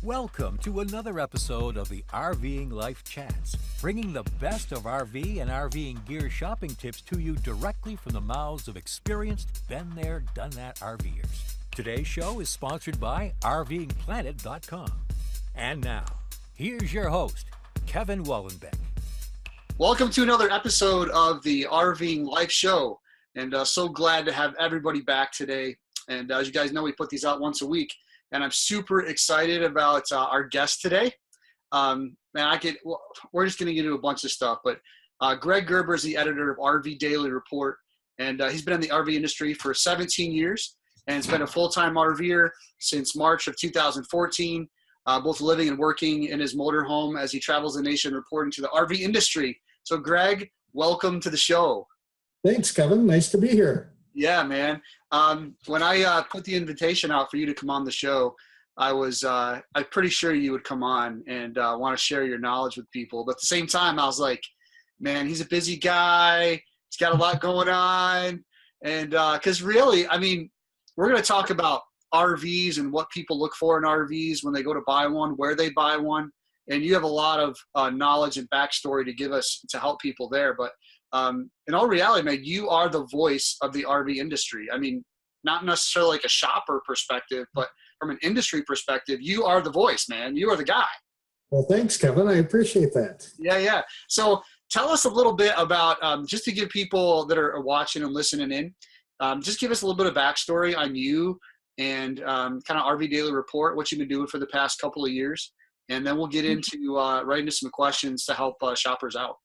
Welcome to another episode of the RVing Life Chats, bringing the best of RV and RVing gear shopping tips to you directly from the mouths of experienced, been there, done that RVers. Today's show is sponsored by RVingPlanet.com. And now, here's your host, Kevin Wallenbeck. Welcome to another episode of the RVing Life Show, and so glad to have everybody back today. And as you guys know, we put these out once a week. And I'm super excited about our guest today. We're just going to get into a bunch of stuff, but Greg Gerber is the editor of RV Daily Report, and he's been in the RV industry for 17 years, and has been a full-time RVer since March of 2014, both living and working in his motorhome as he travels the nation reporting to the RV industry. So Greg, welcome to the show. Thanks, Kevin. Nice to be here. Yeah, man. When I put the invitation out for you to come on the show, I'm pretty sure you would come on and want to share your knowledge with people. But at the same time, I was like, man, he's a busy guy. He's got a lot going on. And because really, I mean, we're going to talk about RVs and what people look for in RVs when they go to buy one, where they buy one. And you have a lot of knowledge and backstory to give us to help people there. But in all reality, man, you are the voice of the RV industry. I mean, not necessarily like a shopper perspective, but from an industry perspective, you are the voice, man. You are the guy. Well, thanks, Kevin. I appreciate that. Yeah. So tell us a little bit about, just to give people that are watching and listening in, just give us a little bit of backstory on you and kind of RV Daily Report, what you've been doing for the past couple of years. And then we'll get into right into some questions to help shoppers out.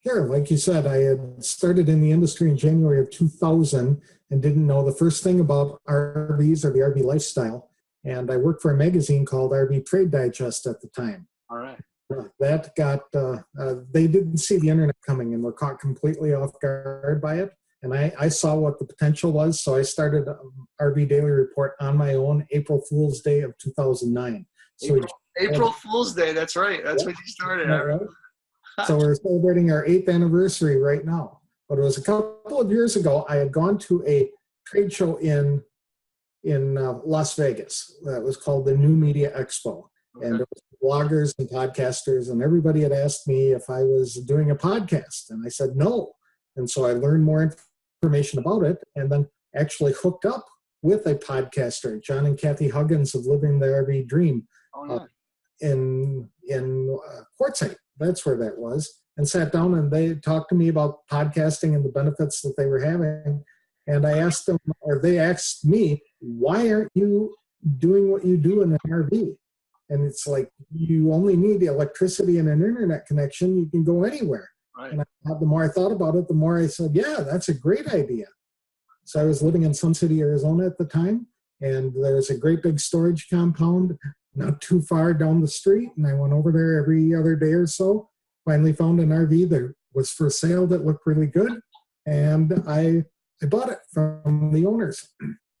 Sure. Like you said, I had started in the industry in January of 2000 and didn't know the first thing about RVs or the RV lifestyle. And I worked for a magazine called RV Trade Digest at the time. All right. That got, they didn't see the internet coming and were caught completely off guard by it. And I saw what the potential was. So I started RV Daily Report on my own April Fool's Day of 2009. So April Fool's Day. That's right. That's when you started. Right? So we're celebrating our 8th anniversary right now. But it was a couple of years ago, I had gone to a trade show in Las Vegas that was called the New Media Expo. Okay. And it was bloggers and podcasters, and everybody had asked me if I was doing a podcast. And I said no. And so I learned more information about it and then actually hooked up with a podcaster, John and Kathy Huggins of Living the RV Dream. Oh, yeah. In Quartzsite. That's where that was, and sat down and they talked to me about podcasting and the benefits that they were having. And I asked them, or they asked me, why aren't you doing what you do in an RV? And it's like, you only need the electricity and an internet connection. You can go anywhere. Right. And the more I thought about it, the more I said, yeah, that's a great idea. So I was living in Sun City, Arizona at the time, and there's a great big storage compound not too far down the street, and I went over there every other day or so. Finally found an RV that was for sale that looked really good, and I bought it from the owners.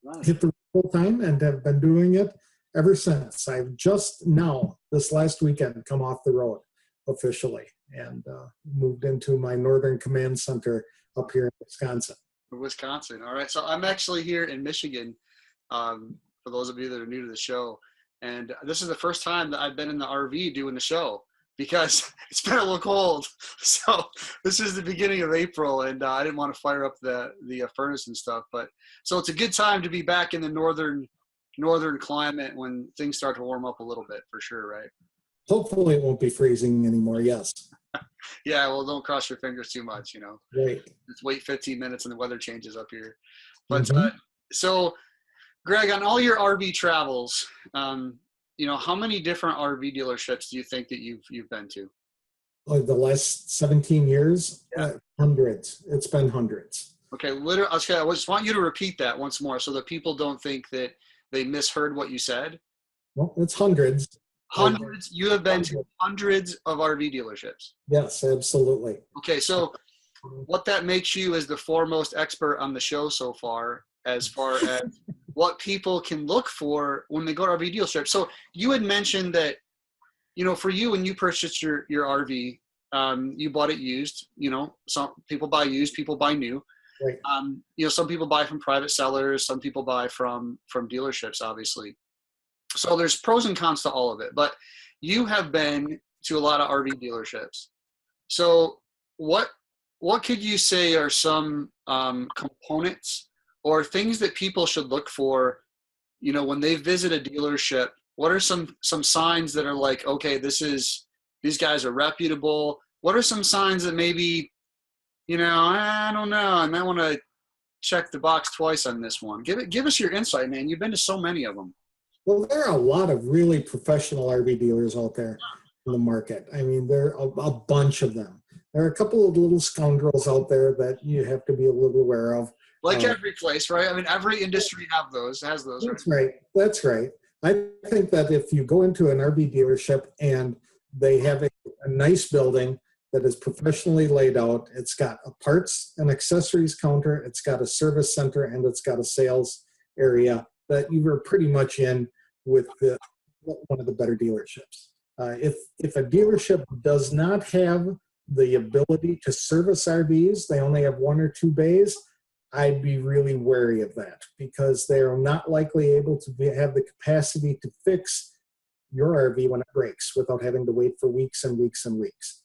Nice. Hit the full time and have been doing it ever since. I've just now, this last weekend, come off the road officially and moved into my Northern Command Center up here in Wisconsin. All right. So I'm actually here in Michigan, for those of you that are new to the show. And this is the first time that I've been in the RV doing the show because it's been a little cold. So this is the beginning of April, and I didn't want to fire up the furnace and stuff. But so it's a good time to be back in the northern climate when things start to warm up a little bit, for sure, right? Hopefully it won't be freezing anymore, yes. Yeah, well, don't cross your fingers too much, Right. Just wait 15 minutes and the weather changes up here. But so Greg, on all your RV travels, how many different RV dealerships do you think that you've been to? Like the last 17 years, yeah. Hundreds. It's been hundreds. Okay, literally. Okay, I just want you to repeat that once more so that people don't think that they misheard what you said. Well, it's hundreds. Hundreds. You have been to hundreds of RV dealerships. Yes, absolutely. Okay, so what that makes you is the foremost expert on the show so far as what people can look for when they go to RV dealerships. So you had mentioned that, for you, when you purchased your RV, you bought it used. Some people buy used, people buy new. Right. Some people buy from private sellers, some people buy from dealerships, obviously. So there's pros and cons to all of it, but you have been to a lot of RV dealerships. So what could you say are some components or things that people should look for, when they visit a dealership? What are some signs that are like, okay, these guys are reputable? What are some signs that maybe, I don't know, I might want to check the box twice on this one? Give us your insight, man. You've been to so many of them. Well, there are a lot of really professional RV dealers out there in the market. I mean, there are a bunch of them. There are a couple of little scoundrels out there that you have to be a little aware of. Like every place, right? I mean, every industry has those. That's right. That's right. I think that if you go into an RV dealership and they have a nice building that is professionally laid out, it's got a parts and accessories counter, it's got a service center, and it's got a sales area, that you were pretty much in with one of the better dealerships. If a dealership does not have the ability to service RVs, they only have one or two bays, I'd be really wary of that, because they're not likely able to have the capacity to fix your RV when it breaks without having to wait for weeks and weeks and weeks.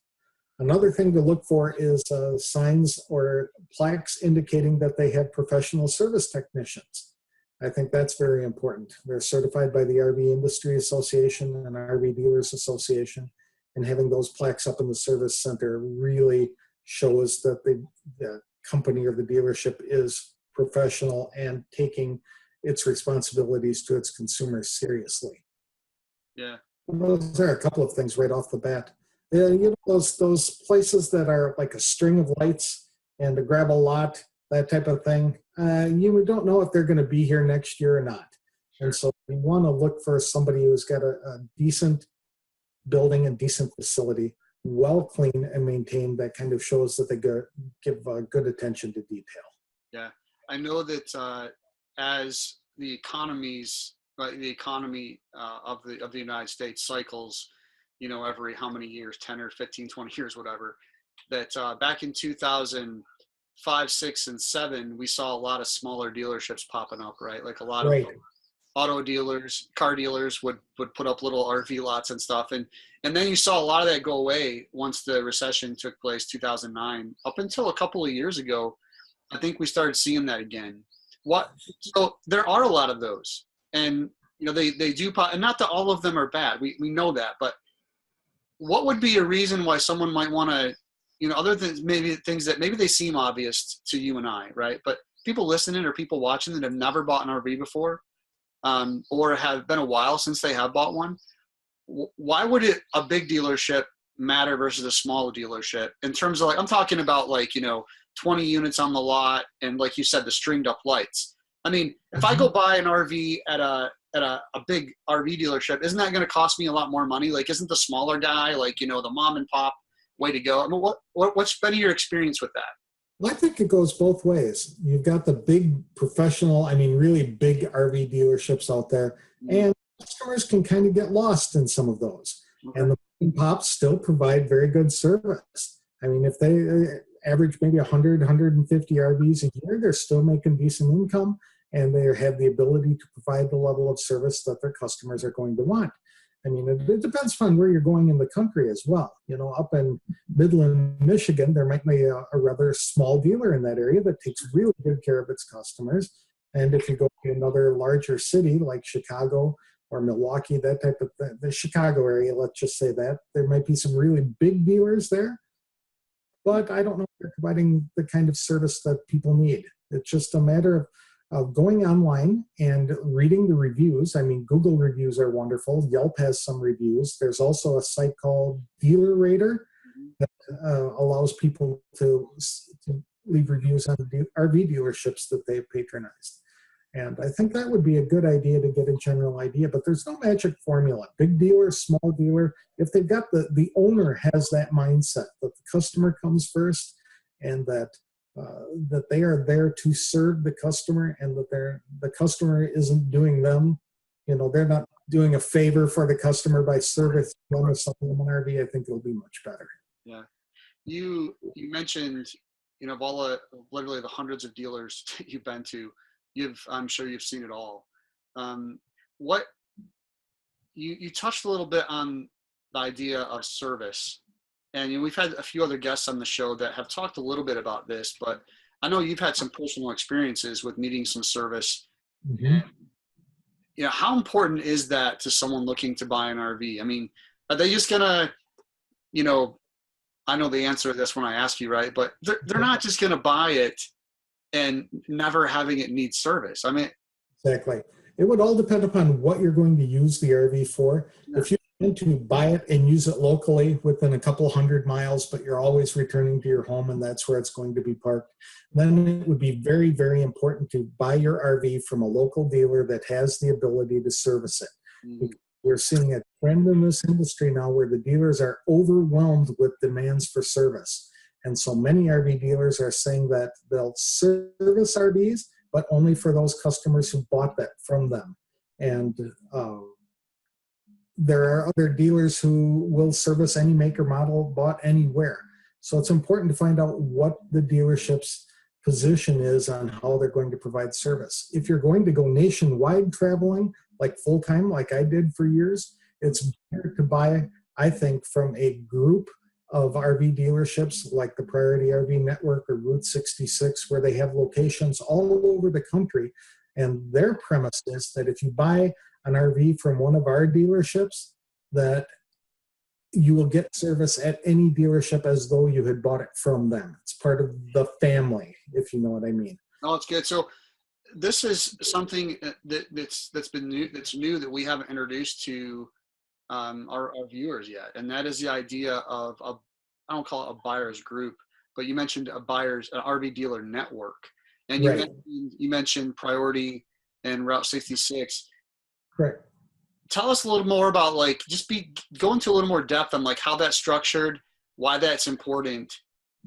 Another thing to look for is signs or plaques indicating that they have professional service technicians. I think that's very important. They're certified by the RV Industry Association and RV Dealers Association, and having those plaques up in the service center really shows that the company or the dealership is professional and taking its responsibilities to its consumers seriously. Yeah. Those are a couple of things right off the bat. Those places that are like a string of lights and a gravel lot, that type of thing, you don't know if they're going to be here next year or not. Sure. And so you want to look for somebody who's got a decent building and decent facility, well cleaned and maintained, that kind of shows that they give good attention to detail. Yeah, I know that as the economy of the United States cycles, every how many years, 10 or 15, 20 years, whatever, that back in 2005, 6, and 7, we saw a lot of smaller dealerships popping up, right? Like a lot of auto dealers, car dealers would put up little RV lots and stuff. And then you saw a lot of that go away once the recession took place, 2009. Up until a couple of years ago, I think we started seeing that again. So there are a lot of those. And, they do pop, and not that all of them are bad. We know that. But what would be a reason why someone might want to, other than maybe things that maybe they seem obvious to you and I, right? But people listening or people watching that have never bought an RV before, or have been a while since they have bought one, why would a big dealership matter versus a small dealership in terms of, like, I'm talking about 20 units on the lot and, like you said, the stringed up lights. I mean, if I go buy an RV at a big RV dealership, isn't that going to cost me a lot more money? Like, isn't the smaller guy, the mom and pop way to go? I mean, what's been your experience with that? Well, I think it goes both ways. You've got the big professional, really big RV dealerships out there, and customers can kind of get lost in some of those. Okay. And the mom and pops still provide very good service. If they average maybe 100, 150 RVs a year, they're still making decent income, and they have the ability to provide the level of service that their customers are going to want. It depends on where you're going in the country as well. Up in Midland, Michigan, there might be a rather small dealer in that area that takes really good care of its customers. And if you go to another larger city like Chicago or Milwaukee, that type of thing, the Chicago area, let's just say that, there might be some really big dealers there. But I don't know if they're providing the kind of service that people need. It's just a matter of going online and reading the reviews. Google reviews are wonderful. Yelp has some reviews. There's also a site called Dealer Rater that allows people to leave reviews on the RV dealerships that they've patronized. And I think that would be a good idea to get a general idea, but there's no magic formula. Big dealer, small dealer, if they've got the owner has that mindset that the customer comes first, and that they are there to serve the customer, and that the customer isn't doing them. They're not doing a favor for the customer by service them or something in an RV. I think it'll be much better. Yeah. You mentioned, of all literally the hundreds of dealers you've been to, I'm sure you've seen it all. What you touched a little bit on the idea of service, and we've had a few other guests on the show that have talked a little bit about this, but I know you've had some personal experiences with needing some service. Mm-hmm. And how important is that to someone looking to buy an RV? I mean, are they just gonna, I know the answer to this when I ask you, right? But they're not just gonna buy it and never having it need service. I mean, Exactly. It would all depend upon what you're going to use the RV for. Yeah. If you want to buy it and use it locally within a couple 100 miles, but you're always returning to your home and that's where it's going to be parked, then it would be very, very important to buy your RV from a local dealer that has the ability to service it. Mm-hmm. We're seeing a trend in this industry now where the dealers are overwhelmed with demands for service. And so many RV dealers are saying that they'll service RVs, but only for those customers who bought that from them. And there are other dealers who will service any make or model bought anywhere. So it's important to find out what the dealership's position is on how they're going to provide service. If you're going to go nationwide traveling, like full-time, like I did for years, it's better to buy, I think, from a group of RV dealerships like the Priority RV Network or Route 66, where they have locations all over the country. And their premise is that if you buy an RV from one of our dealerships, that you will get service at any dealership as though you had bought it from them. It's part of the family, if you know what I mean. Oh, it's good. So this is something that's been new, that's new that we haven't introduced to our viewers yet, and that is the idea of I don't call it a buyer's group, but you mentioned an RV dealer network, and Right. you mentioned Priority and Route 66. Correct. Tell us a little more about go into a little more depth on how that's structured, why that's important,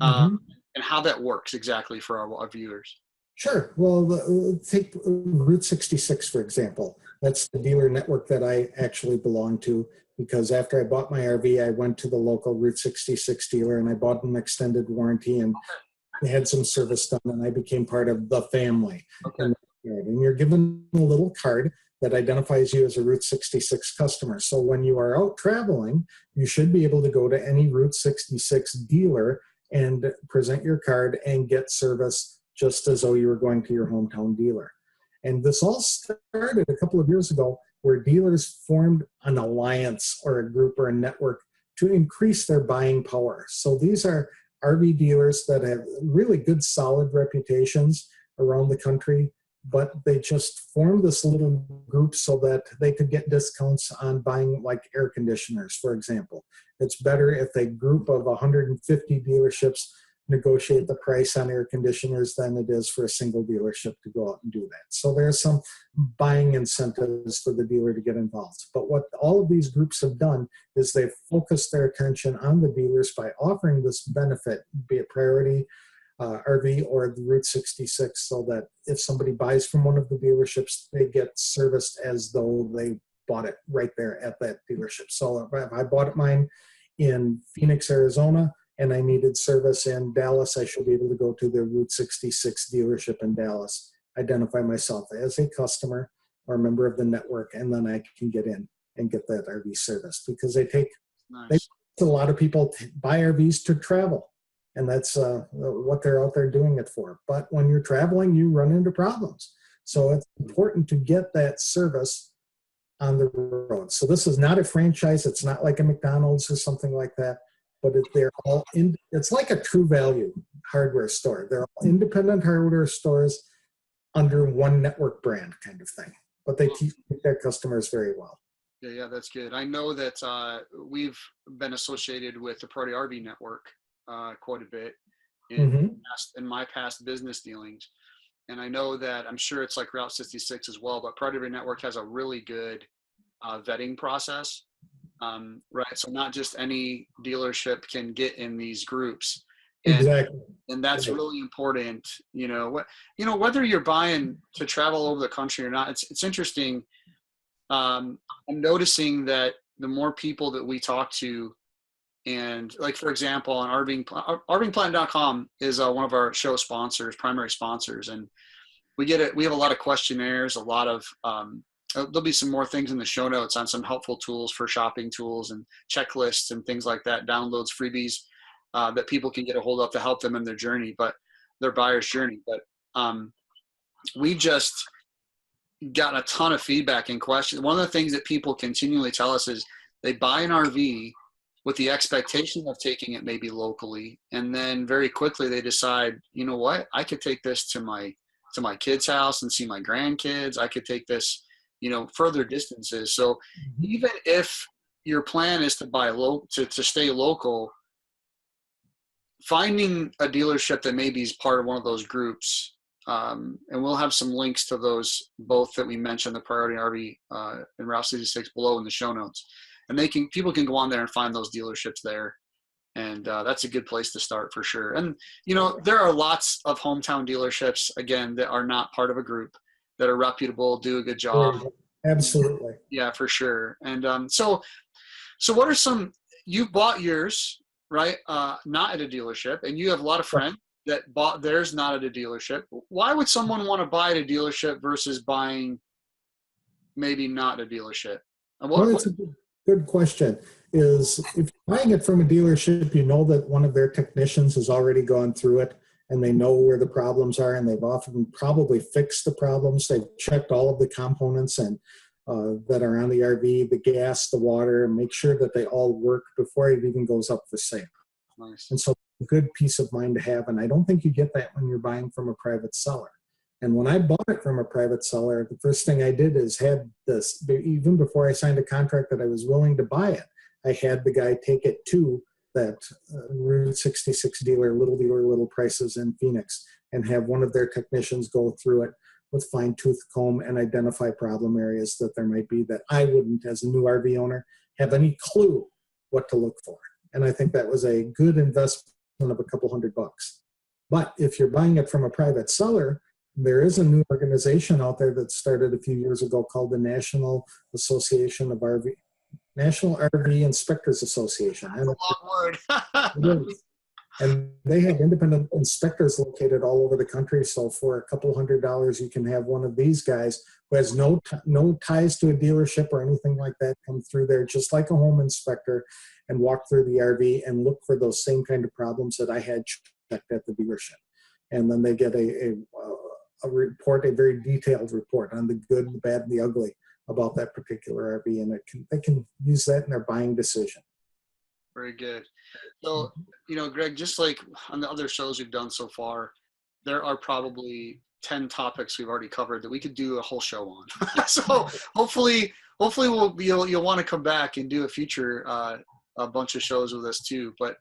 and how that works exactly for our viewers. Sure. Well, take Route 66, for example. That's the dealer network that I actually belong to, because after I bought my RV, I went to the local Route 66 dealer and I bought an extended warranty and had some service done, and I became part of the family. Okay. And you're given a little card that identifies you as a Route 66 customer. So when you are out traveling, you should be able to go to any Route 66 dealer and present your card and get service just as though you were going to your hometown dealer. And this all started a couple of years ago, where dealers formed an alliance or a group or a network to increase their buying power. So these are RV dealers that have really good, solid reputations around the country, but they just formed this little group so that they could get discounts on buying air conditioners, for example. It's better if a group of 150 dealerships negotiate the price on air conditioners than it is for a single dealership to go out and do that. So there's some buying incentives for the dealer to get involved. But what all of these groups have done is they've focused their attention on the dealers by offering this benefit, be it Priority RV or the Route 66, so that if somebody buys from one of the dealerships, they get serviced as though they bought it right there at that dealership. So if I bought mine in Phoenix, Arizona, and I needed service in Dallas, I should be able to go to the Route 66 dealership in Dallas, identify myself as a customer or a member of the network, and then I can get in and get that RV service, because Nice. a lot of people buy RVs to travel, and that's what they're out there doing it for. But when you're traveling, you run into problems. So it's important to get that service on the road. So this is not a franchise. It's not like a McDonald's or something like that. But they're all it's like a True Value hardware store. They're all independent hardware stores under one network brand kind of thing. But they keep their customers very well. Yeah, that's good. I know that we've been associated with the Priority RV Network quite a bit in my past business dealings. And I know that, I'm sure it's like Route 66 as well, but Priority RV Network has a really good vetting process. Right. So not just any dealership can get in these groups. Exactly. And that's really important. Whether you're buying to travel over the country or not, it's interesting. I'm noticing that the more people that we talk to, and for example, on RVingPlanet.com is one of our show sponsors, primary sponsors. And we have a lot of questionnaires, a lot of there'll be some more things in the show notes on some helpful tools for shopping tools and checklists and things like that, downloads, freebies that people can get a hold of to help them in their journey, but their buyer's journey. But we've just gotten a ton of feedback and questions. One of the things that people continually tell us is they buy an RV with the expectation of taking it maybe locally, and then very quickly they decide, you know what, I could take this to my kid's house and see my grandkids. I could take this, further distances. So even if your plan is to buy to stay local, finding a dealership that maybe is part of one of those groups, and we'll have some links to those both that we mentioned, the Priority RV and Route 66 below in the show notes, and people can go on there and find those dealerships there, and that's a good place to start for sure. And there are lots of hometown dealerships, again, that are not part of a group, that are reputable, do a good job. Absolutely. Yeah, for sure. And so what are some, you bought yours, right? Not at a dealership, and you have a lot of friends that bought theirs not at a dealership. Why would someone want to buy at a dealership versus buying maybe not a dealership? And That's a good question. Is if you're buying it from a dealership, you know that one of their technicians has already gone through it and they know where the problems are, and they've often probably fixed the problems. They've checked all of the components and that are on the RV, the gas, the water, and make sure that they all work before it even goes up for sale. Nice. And so a good peace of mind to have. And I don't think you get that when you're buying from a private seller. And when I bought it from a private seller, the first thing I did is had this, even before I signed a contract that I was willing to buy it, I had the guy take it to that Route 66 dealer, little prices in Phoenix, and have one of their technicians go through it with fine-tooth comb and identify problem areas that there might be that I wouldn't, as a new RV owner, have any clue what to look for. And I think that was a good investment of a couple $100. But if you're buying it from a private seller, there is a new organization out there that started a few years ago called the National RV Inspectors Association. That's a long word. And they have independent inspectors located all over the country. So for a couple $100, you can have one of these guys who has no ties to a dealership or anything like that come through there, just like a home inspector, and walk through the RV and look for those same kind of problems that I had checked at the dealership. And then they get a report, a very detailed report on the good, the bad, and the ugly about that particular RV, and they can use that in their buying decision. Very good. So, Greg, just like on the other shows we've done so far, there are probably 10 topics we've already covered that we could do a whole show on. So hopefully you'll want to come back and do a future a bunch of shows with us too. But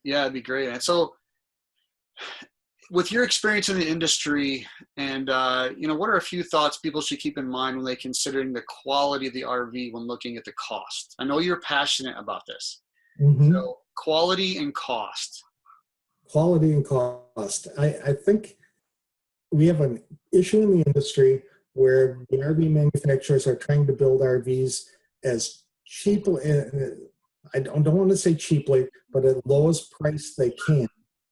yeah, it'd be great. And so with your experience in the industry, and what are a few thoughts people should keep in mind when they're considering the quality of the RV when looking at the cost? I know you're passionate about this. Mm-hmm. So quality and cost. Quality and cost. I think we have an issue in the industry where the RV manufacturers are trying to build RVs as cheaply, I don't want to say cheaply, but at the lowest price they can.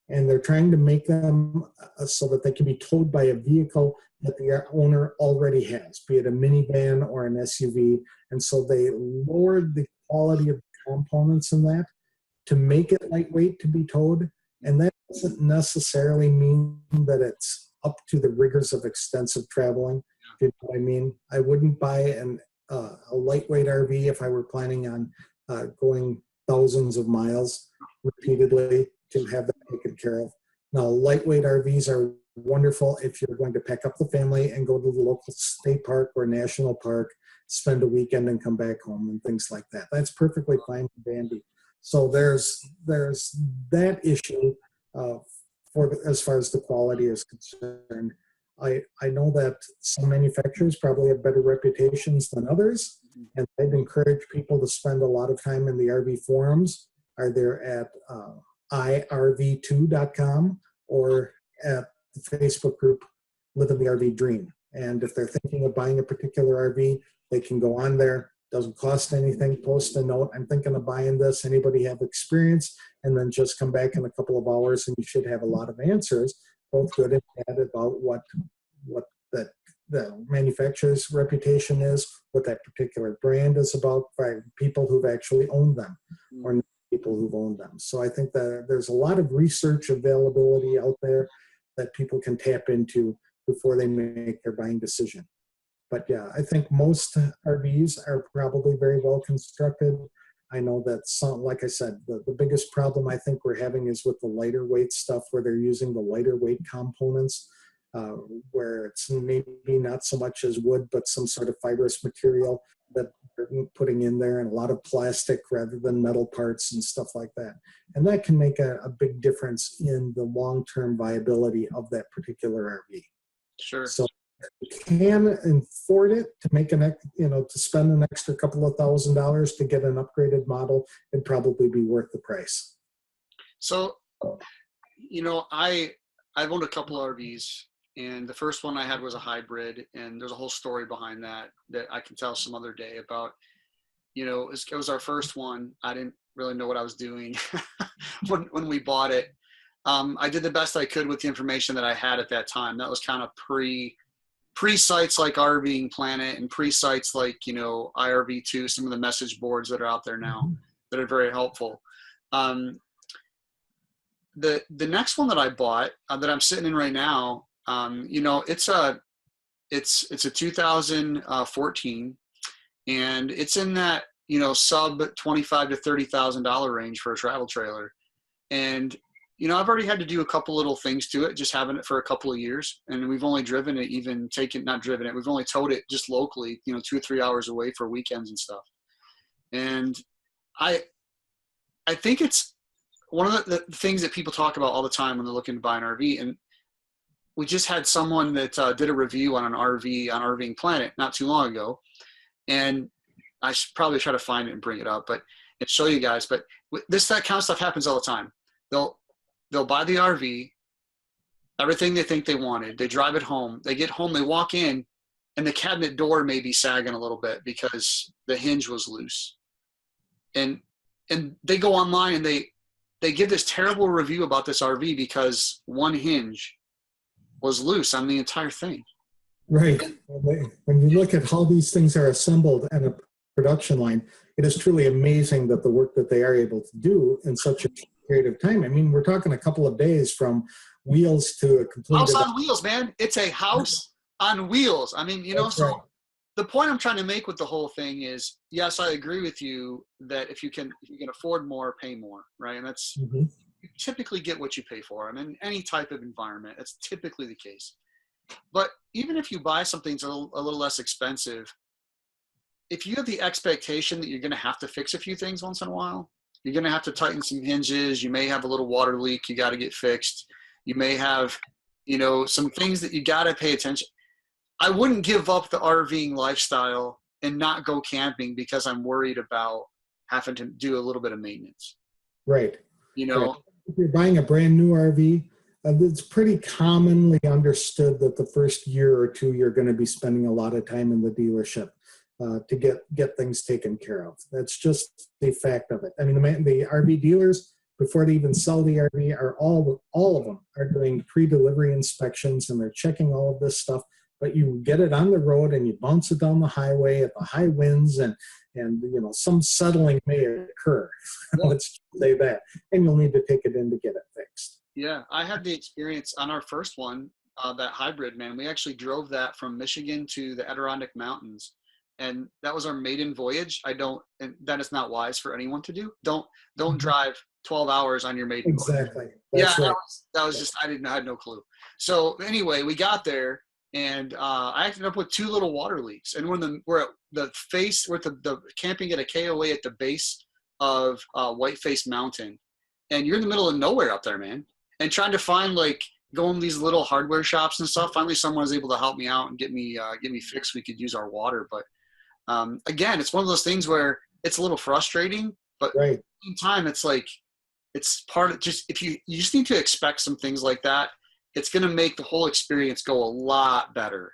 And they're trying to make them so that they can be towed by a vehicle that the owner already has, be it a minivan or an SUV. And so they lowered the quality of the components in that to make it lightweight to be towed. And that doesn't necessarily mean that it's up to the rigors of extensive traveling. You know what I mean? I wouldn't buy a lightweight RV if I were planning on going thousands of miles repeatedly to have that taken care of. Now, lightweight RVs are wonderful if you're going to pack up the family and go to the local state park or national park, spend a weekend and come back home and things like that. That's perfectly fine and dandy. So there's that issue as far as the quality is concerned. I know that some manufacturers probably have better reputations than others, and I'd encourage people to spend a lot of time in the RV forums, either at irv2.com or at the Facebook group Living the RV Dream. And if they're thinking of buying a particular RV, they can go on there. Doesn't cost anything. Post a note. I'm thinking of buying this. Anybody have experience? And then just come back in a couple of hours and you should have a lot of answers, both good and bad, about what that the manufacturer's reputation is, what that particular brand is about by people who've actually owned them or not people who've owned them. So I think that there's a lot of research availability out there that people can tap into before they make their buying decision. But yeah, I think most RVs are probably very well constructed. I know that some, like I said, the biggest problem I think we're having is with the lighter weight stuff where they're using the lighter weight components, where it's maybe not so much as wood, but some sort of fibrous material that they're putting in there, and a lot of plastic rather than metal parts and stuff like that. And that can make a big difference in the long-term viability of that particular RV. Sure. So you can afford it to make to spend an extra couple of $1,000s to get an upgraded model, it'd probably be worth the price. So, I've owned a couple of RVs, and the first one I had was a hybrid, and there's a whole story behind that I can tell some other day about. It was our first one. I didn't really know what I was doing when we bought it. I did the best I could with the information that I had at that time. That was kind of pre sites like RVingPlanet and pre sites like, IRV2, some of the message boards that are out there now that are very helpful. The next one that I bought that I'm sitting in right now, it's a 2014, and it's in that, sub $25,000 to $30,000 range for a travel trailer. And I've already had to do a couple little things to it, just having it for a couple of years. And we've only driven it, we've only towed it just locally, 2 or 3 hours away for weekends and stuff. And I think it's one of the things that people talk about all the time when they're looking to buy an RV. And we just had someone that did a review on an RV on RVingPlanet not too long ago. And I should probably try to find it and bring it up, and show you guys. But that kind of stuff happens all the time. They'll buy the RV, everything they think they wanted. They drive it home. They get home, they walk in, and the cabinet door may be sagging a little bit because the hinge was loose. And they go online and they give this terrible review about this RV because one hinge was loose on the entire thing. Right. When you look at how these things are assembled in a production line, it is truly amazing that the work that they are able to do in such a period of time. I mean, we're talking a couple of days from wheels to a complete house on wheels, man. It's a house on wheels. I mean, so right. The point I'm trying to make with the whole thing is, yes, I agree with you that if you can afford more, pay more, right? And that's you typically get what you pay for. I mean, any type of environment, that's typically the case. But even if you buy something that's a little less expensive, if you have the expectation that you're going to have to fix a few things once in a while, you're going to have to tighten some hinges. You may have a little water leak you got to get fixed. You may have, some things that you got to pay attention. I wouldn't give up the RVing lifestyle and not go camping because I'm worried about having to do a little bit of maintenance. Right. Right. If you're buying a brand new RV, it's pretty commonly understood that the first year or two you're going to be spending a lot of time in the dealership to get things taken care of. That's just the fact of it. I mean, the RV dealers, before they even sell the RV, are all of them are doing pre-delivery inspections, and they're checking all of this stuff. But you get it on the road and you bounce it down the highway at the high winds, and some settling may occur. Let's say that, and you'll need to take it in to get it fixed. Yeah, I had the experience on our first one, that hybrid, man. We actually drove that from Michigan to the Adirondack Mountains. And that was our maiden voyage. And that is not wise for anyone to do. Don't drive 12 hours on your maiden voyage. Exactly. That's right. That was just, I had no clue. So anyway, we got there, and I ended up with 2 little water leaks. And we're at the camping at a KOA at the base of Whiteface Mountain, and you're in the middle of nowhere up there, man. And trying to find, going to these little hardware shops and stuff. Finally, someone was able to help me out and get me fixed. We could use our water, but again, it's one of those things where it's a little frustrating, but right. At the same time, it's part of just, you just need to expect some things like that. It's going to make the whole experience go a lot better.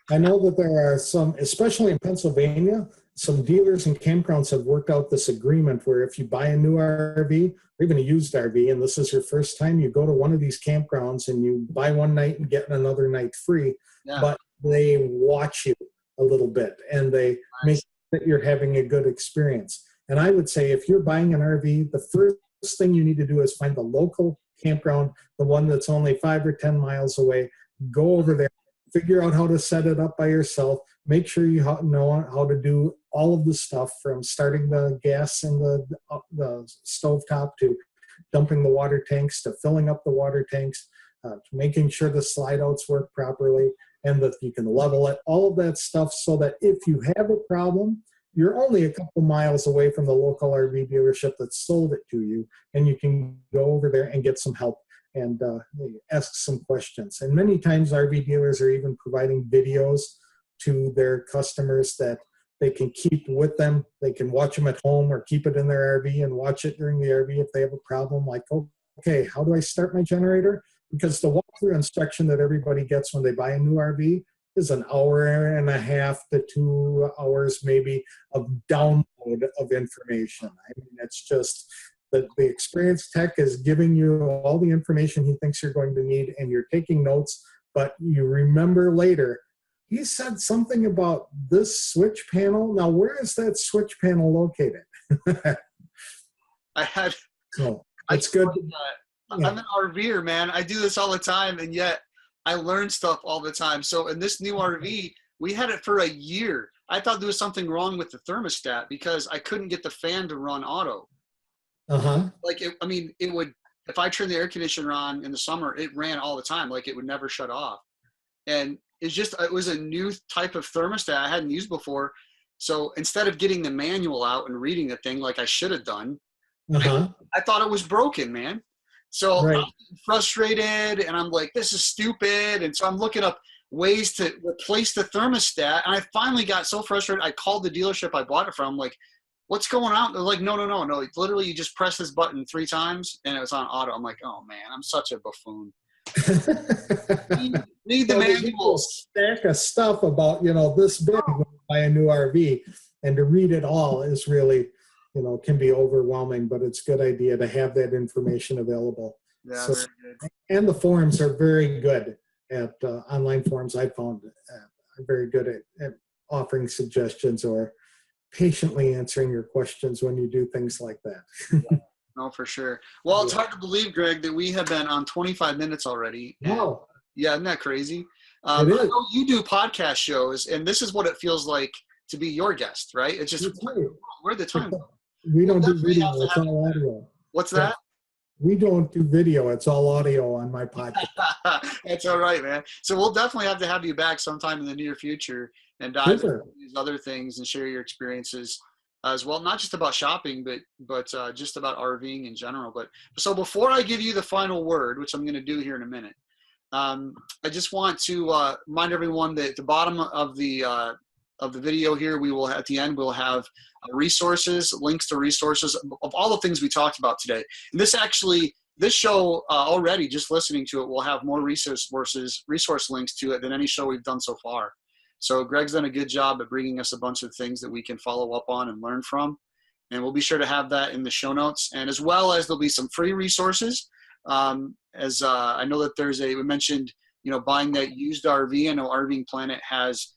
I know that there are some, especially in Pennsylvania, some dealers and campgrounds have worked out this agreement where if you buy a new RV or even a used RV, and this is your first time, you go to one of these campgrounds and you buy one night and get another night free, but they watch you a little bit and they make sure that you're having a good experience. And I would say if you're buying an RV, the first thing you need to do is find the local campground, the one that's only 5 or 10 miles away. Go over there, figure out how to set it up by yourself. Make sure you know how to do all of the stuff from starting the gas in the stovetop to dumping the water tanks to filling up the water tanks, to making sure the slide outs work properly and that you can level it, all of that stuff so that if you have a problem, you're only a couple miles away from the local RV dealership that sold it to you, and you can go over there and get some help and ask some questions. And many times RV dealers are even providing videos to their customers that they can keep with them. They can watch them at home or keep it in their RV and watch it during the RV if they have a problem. Like, okay, how do I start my generator? Because the walkthrough inspection that everybody gets when they buy a new RV is an hour and a half to 2 hours maybe of download of information. I mean, it's just that the experienced tech is giving you all the information he thinks you're going to need, and you're taking notes, but you remember later, he said something about this switch panel. Now, where is that switch panel located? So it's good. I'm an RVer, man. I do this all the time, and yet I learn stuff all the time. So in this new RV, we had it for a year. I thought there was something wrong with the thermostat because I couldn't get the fan to run auto. Like, it would, if I turned the air conditioner on in the summer, it ran all the time. Like, it would never shut off. And it was a new type of thermostat I hadn't used before. So instead of getting the manual out and reading the thing like I should have done, I thought it was broken, man. So I'm frustrated, and I'm like, this is stupid. And so I'm looking up ways to replace the thermostat. And I finally got so frustrated, I called the dealership I bought it from. I'm like, what's going on? They're like, no. Literally, you just press this button 3 times, and it was on auto. I'm like, oh, man, I'm such a buffoon. Need the manuals. Stack of stuff about, this big when you buy a new RV. And to read it all is really, can be overwhelming, but it's a good idea to have that information available. Yeah, so, very good. And the forums are very good at online forums. I found are very good at offering suggestions or patiently answering your questions when you do things like that. No, for sure. Well, it's hard to believe, Greg, that we have been on 25 minutes already. Wow. Yeah, isn't that crazy? It is. I know you do podcast shows, and this is what it feels like to be your guest, right? It's just, where the time? We don't do video, it's all audio. What's that? We don't do video, it's all audio on my podcast. That's all right, man. So we'll definitely have to have you back sometime in the near future and dive into these other things and share your experiences as well, not just about shopping, but just about RVing in general. But so before I give you the final word, which I'm going to do here in a minute, I just want to remind everyone that at the bottom of the video here, at the end, we'll have resources, links to resources of all the things we talked about today. And this show already, just listening to it, will have more resource links to it than any show we've done so far. So Greg's done a good job at bringing us a bunch of things that we can follow up on and learn from. And we'll be sure to have that in the show notes. And as well as there'll be some free resources. I know that we mentioned, buying that used RV. I know RVingPlanet has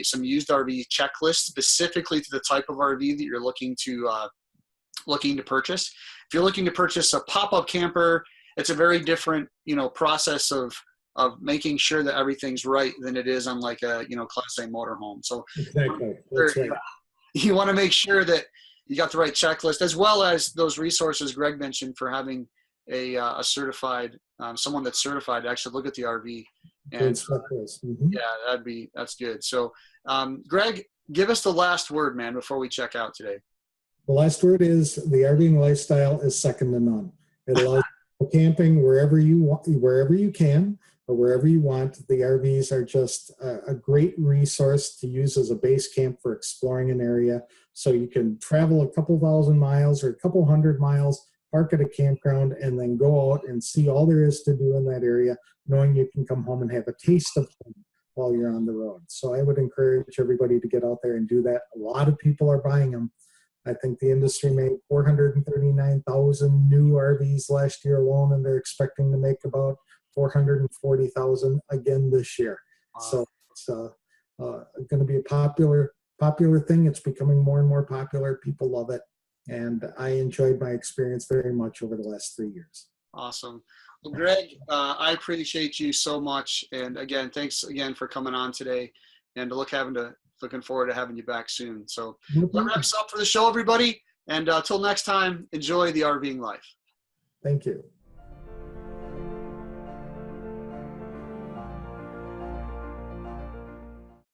some used RV checklists specifically to the type of RV that you're looking to purchase. If you're looking to purchase a pop-up camper, it's a very different, process of making sure that everything's right than it is on like a, Class A motorhome. So exactly. That's right. You want to make sure that you got the right checklist, as well as those resources Greg mentioned for having a certified, someone that's certified to actually look at the RV. And that's good. So Greg, give us the last word, man, before we check out today. The last word is the RVing lifestyle is second to none. It allows camping wherever you can, or wherever you want. The RVs are just a great resource to use as a base camp for exploring an area. So you can travel a couple thousand miles or a couple hundred miles, park at a campground, and then go out and see all there is to do in that area, knowing you can come home and have a taste of home. while you're on the road. So I would encourage everybody to get out there and do that. A lot of people are buying them. I think the industry made 439,000 new RVs last year alone, and they're expecting to make about 440,000 again this year. Wow. So it's going to be a popular thing. It's becoming more and more popular. People love it, and I enjoyed my experience very much over the last 3 years. Awesome. Well, Greg, I appreciate you so much, and again, thanks again for coming on today, and looking forward to having you back soon. So that wraps up for the show, everybody. And till next time, enjoy the RVing life. Thank you.